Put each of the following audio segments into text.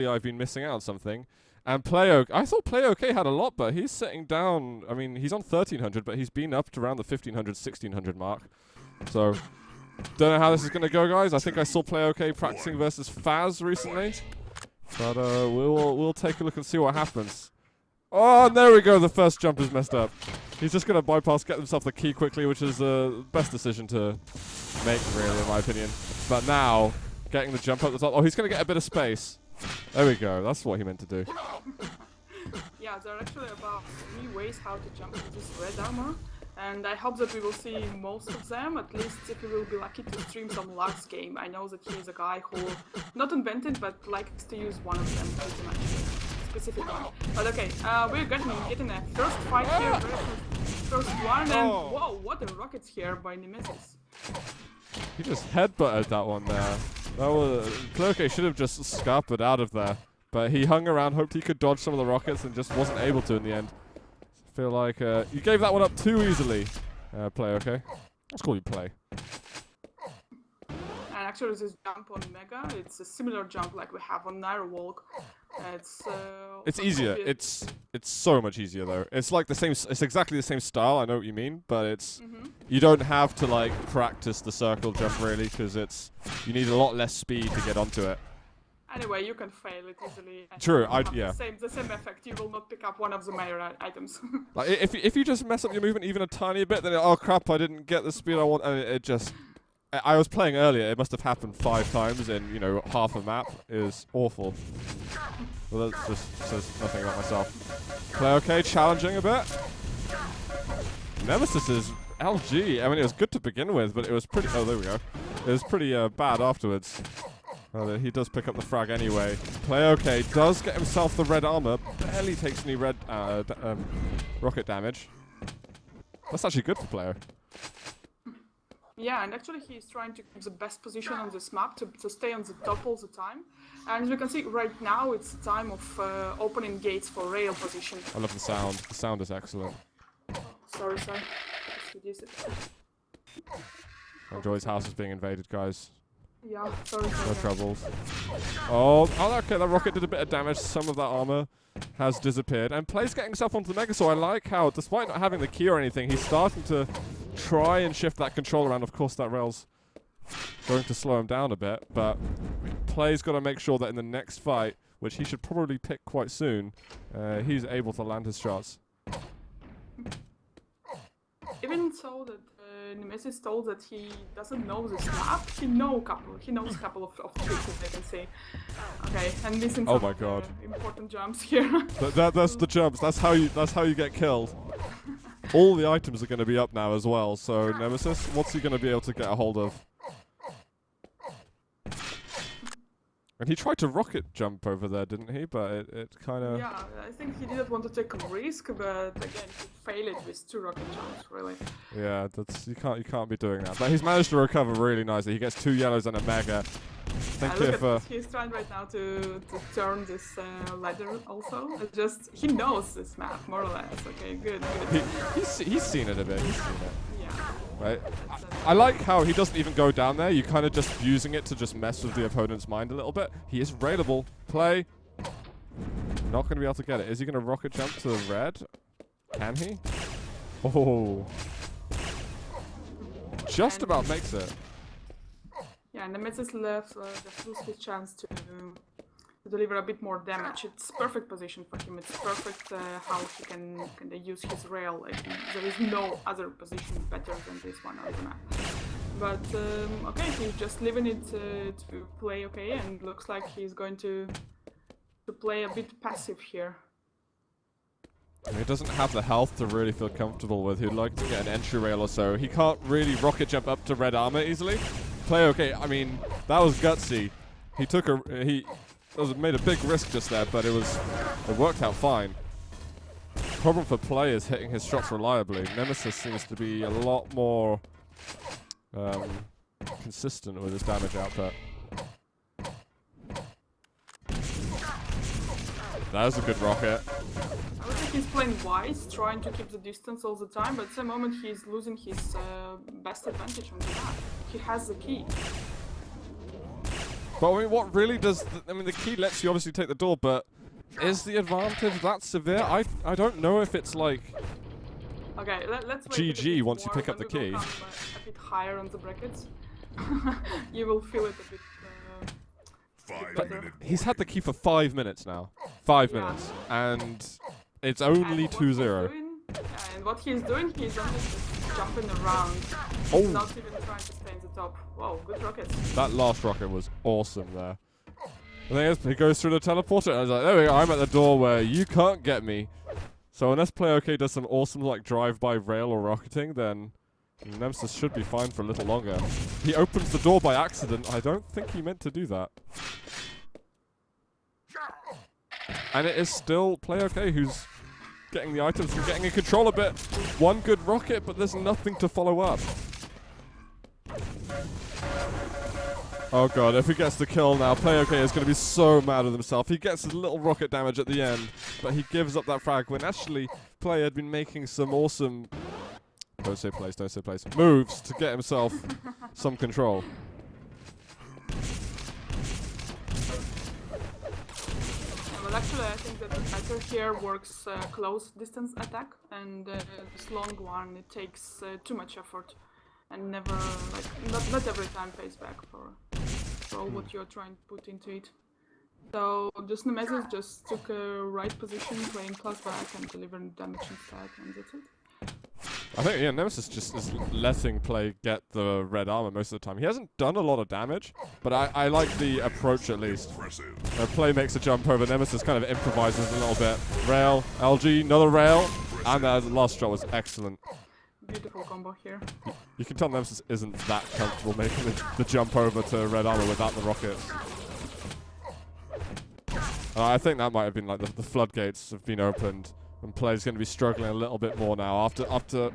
I've been missing out on something. And Playok, I thought Playok had a lot, but he's sitting down. I mean, he's on 1300, but he's been up to around the 1500, 1600 mark. So, don't know how this is going to go, guys. I think I saw Playok practicing versus Faz recently. But we'll take a look and see what happens. Oh, and there we go. The first jump is messed up. He's just going to bypass, get himself the key quickly, which is the best decision to make, really, in my opinion. But now, getting the jump up the top. Oh, he's going to get a bit of space. There we go. That's what he meant to do. Yeah, there are actually about 3 ways how to jump with this red armor. And I hope that we will see most of them, at least if we will be lucky to stream some Lux game. I know that he is a guy who, not invented, but likes to use one of them pretty much. Specific one. But okay, we're getting a first fight here, first one, and whoa, what a rockets here by Nemesis. He just headbutted that one there. That was Playok should have just scarpered out of there, but he hung around, hoped he could dodge some of the rockets, and just wasn't able to in the end. I feel like you gave that one up too easily, Playok. Let's call you Play. And actually, this jump on Mega, it's a similar jump like we have on Narrow Walk. It's easier. It's so much easier though. It's like the same. It's exactly the same style. I know what you mean, but it's you don't have to like practice the circle jump really, because you need a lot less speed to get onto it. Anyway, you can fail it easily. True. Yeah. The same effect. You will not pick up one of the major items. Like if you just mess up your movement even a tiny bit, then oh crap, I didn't get the speed I want, and it just. I was playing earlier, it must have happened 5 times in, you know, half a map. It was awful. Well, that just says nothing about myself. Playok challenging a bit. Nemesis is LG. I mean, it was good to begin with, but it was pretty... Oh, there we go. It was pretty bad afterwards. He does pick up the frag anyway. Playok does get himself the red armor. Barely takes any red rocket damage. That's actually good for Playok. Yeah, and actually he's trying to keep the best position on this map to stay on the top all the time. And as we can see right now, it's time of opening gates for rail position. I love the sound. The sound is excellent. Sorry. Let's reduce it. Joy's house is being invaded, guys. Yeah, sorry. No troubles. Oh, okay, that rocket did a bit of damage. Some of that armor has disappeared. And Play's getting himself onto the Mega, so I like how, despite not having the key or anything, he's starting to try and shift that control around. Of course, that rail's going to slow him down a bit, but Play's got to make sure that in the next fight, which he should probably pick quite soon, he's able to land his shots. Even so that Nemesis told that he doesn't know this map, he knows a couple of tricks, as they can say. Okay, and missing some important jumps here. That's the jumps. That's how you get killed. All the items are going to be up now as well. So Nemesis, what's he going to be able to get a hold of? And he tried to rocket jump over there, didn't he? But it kind of... Yeah, I think he didn't want to take a risk, but again, he failed it with 2 rocket jumps, really. Yeah, you can't be doing that. But he's managed to recover really nicely. He gets 2 yellows and a Mega. He's trying right now to turn this ladder also. It's just, he knows this map, more or less. Okay, good. He's seen it a bit. He's seen it. Yeah. Right. I like how he doesn't even go down there. You kind of just using it to just mess with the opponent's mind a little bit. He is railable. Play. Not going to be able to get it. Is he going to rocket jump to the red? Can he? Oh. Just about makes it. Yeah, and Nemesis left just lose his chance to deliver a bit more damage. It's perfect position for him. It's perfect how he can use his rail. Like, there is no other position better than this one on the map. But okay, he's just leaving it to play okay, and looks like he's going to play a bit passive here. I mean, he doesn't have the health to really feel comfortable with. He'd like to get an entry rail or so. He can't really rocket jump up to red armor easily. Playok, I mean, that was gutsy. He made a big risk just there, but it worked out fine. Problem for Play is hitting his shots reliably. Nemesis seems to be a lot more consistent with his damage output. That was a good rocket. I would think he's playing wise, trying to keep the distance all the time, but at the moment he's losing his best advantage on the map. He has the key. But I mean, what really does... I mean, the key lets you obviously take the door, but is the advantage that severe? I don't know if it's like... Okay, let's wait GG once you more, pick up the then we key. will come, a bit higher on the brackets. You will feel it a bit. But he's had the key for 5 minutes now. 5 minutes. And it's only 2-0. And what he's doing, he's only just jumping around. Oh. He's not even trying to stay in the top. Whoa, good rockets. That last rocket was awesome there. The thing is, he goes through the teleporter, and I was like, there we go, I'm at the door where you can't get me. So unless Playok does some awesome like drive-by rail or rocketing, then Nemesis should be fine for a little longer. He opens the door by accident. I don't think he meant to do that. And it is still Playok who's getting the items and getting in control a bit. One good rocket, but there's nothing to follow up. Oh god, if he gets the kill now, Playok is going to be so mad with himself. He gets a little rocket damage at the end, but he gives up that frag when actually Play had been making some awesome... Don't say place, don't say place. Moves to get himself some control. Well, actually, I think that the better here works close distance attack, and this long one, it takes too much effort, and never, like, not every time pays back for all what you're trying to put into it. So just Nemesis just took a right position, playing plus back and delivering damage instead, and that's it. I think, yeah, Nemesis just is letting Play get the red armor most of the time. He hasn't done a lot of damage, but I like the approach at least. Play makes a jump over, Nemesis kind of improvises a little bit. Rail, LG, another rail, and the last shot was excellent. Beautiful combo here. You can tell Nemesis isn't that comfortable making the jump over to red armor without the rockets. I think that might have been like the floodgates have been opened. And Play's going to be struggling a little bit more now after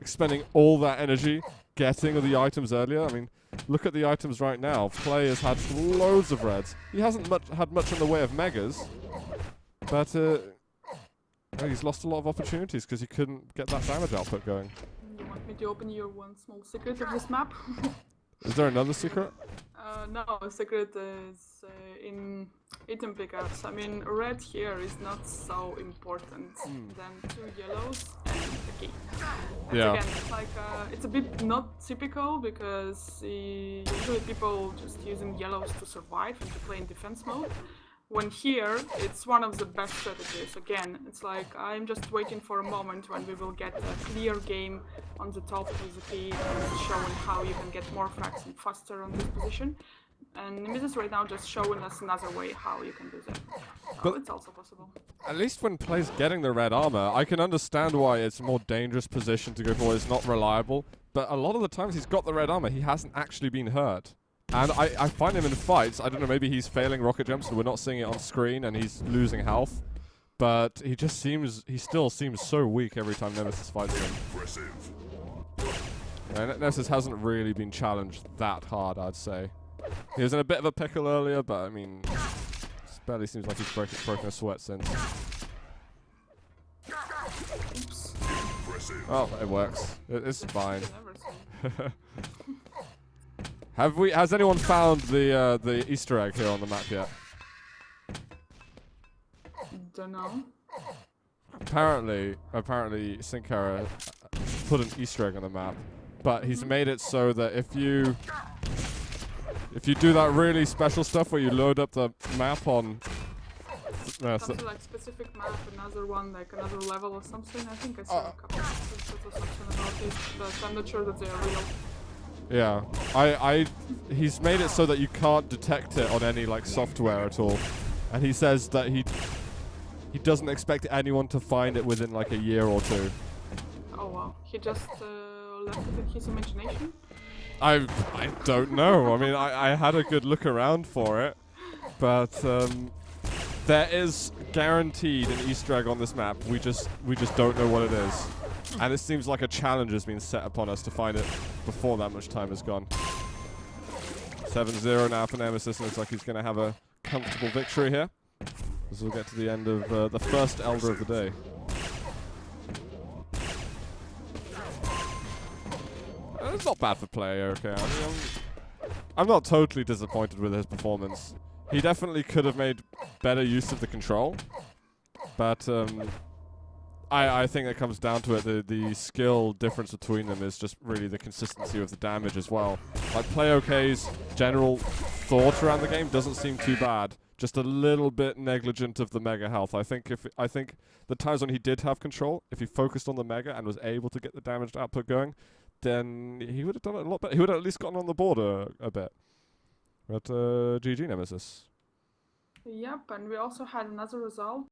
expending all that energy, getting the items earlier. I mean, look at the items right now. Play has had loads of reds. He hasn't had much in the way of megas, but he's lost a lot of opportunities because he couldn't get that damage output going. You want me to open your one small secret of this map? Is there another secret? No, a secret is in item pickups. I mean, red here is not so important than 2 yellows and a key. And Yeah. Again, it's like it's a bit not typical because usually people just using yellows to survive and to play in defense mode. When here, it's one of the best strategies. Again, it's like I'm just waiting for a moment when we will get a clear game on the top with the key and showing how you can get more frags and faster on this position. And Nemesis right now just showing us another way how you can do that. But it's also possible. At least when Play's getting the red armor, I can understand why it's a more dangerous position to go for. It's not reliable. But a lot of the times he's got the red armor, he hasn't actually been hurt. And I find him in fights, I don't know, maybe he's failing rocket jumps and we're not seeing it on screen and he's losing health. But he still seems so weak every time Nemesis fights him. And Nemesis hasn't really been challenged that hard, I'd say. He was in a bit of a pickle earlier, but I mean, it barely seems like he's broken a sweat since. Oops. Oh, it works. It's fine. Has anyone found the Easter egg here on the map yet? Don't know. Apparently Sinkara put an Easter egg on the map, but he's made it so that if you do that really special stuff where you load up the map on Something like specific map, another one, like another level or something. I think I saw a couple of screenshots or something about it, but I'm not sure that they are real. Yeah, he's made it so that you can't detect it on any like software at all, and he says that he doesn't expect anyone to find it within like a year or 2. Oh wow, he just left it in his imagination? I don't know. I mean, I had a good look around for it, but there is guaranteed an Easter egg on this map. We just don't know what it is. And it seems like a challenge has been set upon us to find it before that much time has gone. 7-0 now for Nemesis. Looks like he's going to have a comfortable victory here, as we'll get to the end of the first Elder of the day. It's not bad for Playok. I mean, I'm not totally disappointed with his performance. He definitely could have made better use of the control, but I think it comes down to it. The skill difference between them is just really the consistency of the damage as well. Like Playok's general thought around the game doesn't seem too bad. Just a little bit negligent of the mega health. I think the times when he did have control, if he focused on the mega and was able to get the damaged output going, then he would have done it a lot better. He would have at least gotten on the board a bit. But GG Nemesis. Yep, and we also had another result